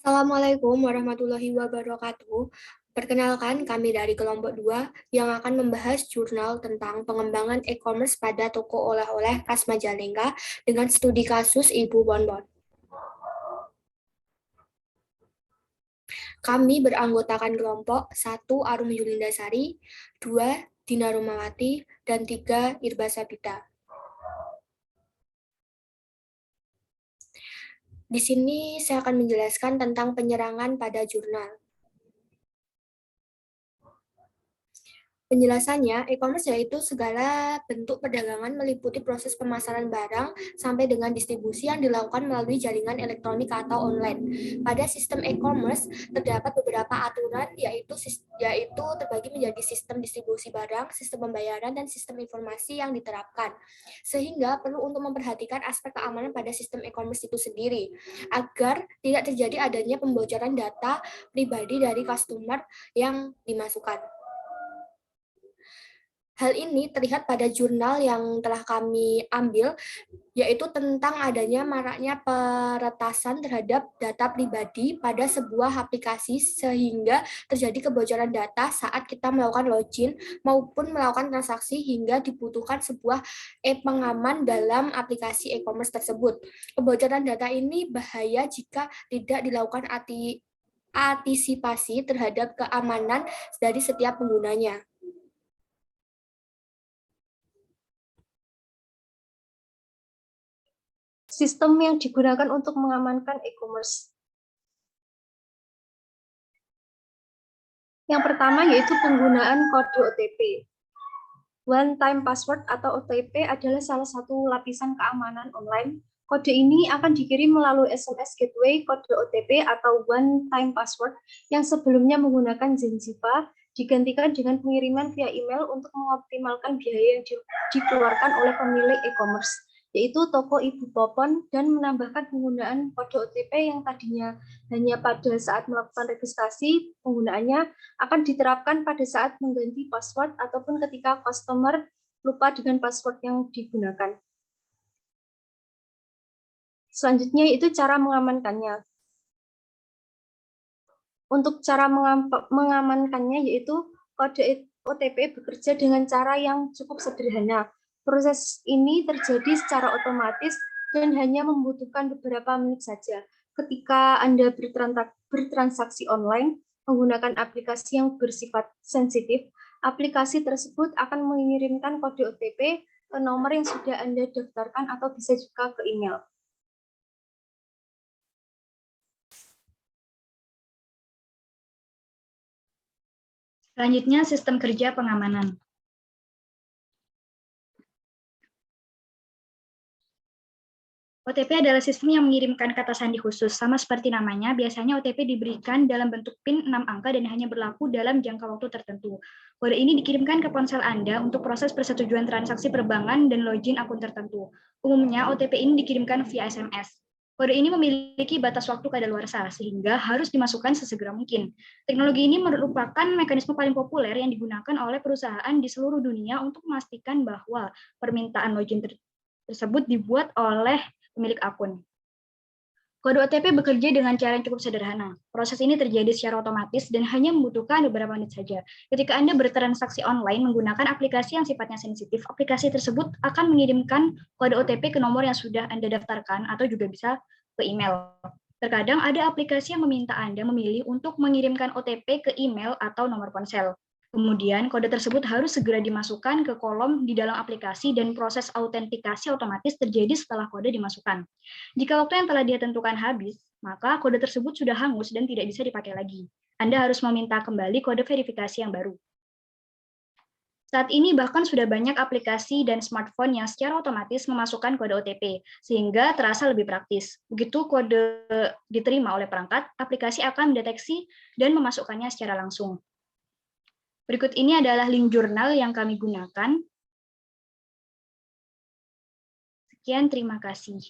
Assalamualaikum warahmatullahi wabarakatuh. Perkenalkan, kami dari kelompok 2 yang akan membahas jurnal tentang pengembangan e-commerce pada toko oleh-oleh khas Majalengka dengan studi kasus Ibu Bonbon. Kami beranggotakan kelompok 1 Arum Yulindasari, 2 Dina Rumawati, dan 3 Irba Sabita. Di sini saya akan menjelaskan tentang penyerangan pada jurnal. Penjelasannya, e-commerce yaitu segala bentuk perdagangan meliputi proses pemasaran barang sampai dengan distribusi yang dilakukan melalui jaringan elektronik atau online. Pada sistem e-commerce terdapat beberapa aturan yaitu terbagi menjadi sistem distribusi barang, sistem pembayaran, dan sistem informasi yang diterapkan. Sehingga perlu untuk memperhatikan aspek keamanan pada sistem e-commerce itu sendiri agar tidak terjadi adanya pembocoran data pribadi dari customer yang dimasukkan. Hal ini terlihat pada jurnal yang telah kami ambil, yaitu tentang adanya maraknya peretasan terhadap data pribadi pada sebuah aplikasi sehingga terjadi kebocoran data saat kita melakukan login maupun melakukan transaksi hingga dibutuhkan sebuah pengaman dalam aplikasi e-commerce tersebut. Kebocoran data ini bahaya jika tidak dilakukan antisipasi terhadap keamanan dari setiap penggunanya. Sistem yang digunakan untuk mengamankan e-commerce. Yang pertama yaitu penggunaan kode OTP. One Time Password atau OTP adalah salah satu lapisan keamanan online. Kode ini akan dikirim melalui SMS gateway kode OTP atau One Time Password yang sebelumnya menggunakan Zenziva digantikan dengan pengiriman via email untuk mengoptimalkan biaya yang dikeluarkan oleh pemilik e-commerce, yaitu toko Ibu Popon, dan menambahkan penggunaan kode OTP yang tadinya hanya pada saat melakukan registrasi. Penggunaannya akan diterapkan pada saat mengganti password ataupun ketika customer lupa dengan password yang digunakan. Selanjutnya itu cara mengamankannya. Untuk cara mengamankannya yaitu kode OTP bekerja dengan cara yang cukup sederhana. Proses ini terjadi secara otomatis dan hanya membutuhkan beberapa menit saja. Ketika Anda bertransaksi online menggunakan aplikasi yang bersifat sensitif, aplikasi tersebut akan mengirimkan kode OTP ke nomor yang sudah Anda daftarkan atau bisa juga ke email. Selanjutnya, sistem kerja pengamanan. OTP adalah sistem yang mengirimkan kata sandi khusus. Sama seperti namanya, biasanya OTP diberikan dalam bentuk PIN 6 angka dan hanya berlaku dalam jangka waktu tertentu. Kode ini dikirimkan ke ponsel Anda untuk proses persetujuan transaksi perbankan dan login akun tertentu. Umumnya, OTP ini dikirimkan via SMS. Kode ini memiliki batas waktu kadaluarsa, sehingga harus dimasukkan sesegera mungkin. Teknologi ini merupakan mekanisme paling populer yang digunakan oleh perusahaan di seluruh dunia untuk memastikan bahwa permintaan login tersebut dibuat oleh pemilik akun. Kode OTP bekerja dengan cara yang cukup sederhana. Proses ini terjadi secara otomatis dan hanya membutuhkan beberapa menit saja. Ketika Anda bertransaksi online menggunakan aplikasi yang sifatnya sensitif, aplikasi tersebut akan mengirimkan kode OTP ke nomor yang sudah Anda daftarkan atau juga bisa ke email. Terkadang ada aplikasi yang meminta Anda memilih untuk mengirimkan OTP ke email atau nomor ponsel. Kemudian, kode tersebut harus segera dimasukkan ke kolom di dalam aplikasi dan proses autentikasi otomatis terjadi setelah kode dimasukkan. Jika waktu yang telah dia tentukan habis, maka kode tersebut sudah hangus dan tidak bisa dipakai lagi. Anda harus meminta kembali kode verifikasi yang baru. Saat ini bahkan sudah banyak aplikasi dan smartphone yang secara otomatis memasukkan kode OTP, sehingga terasa lebih praktis. Begitu kode diterima oleh perangkat, aplikasi akan mendeteksi dan memasukkannya secara langsung. Berikut ini adalah link jurnal yang kami gunakan. Sekian, terima kasih.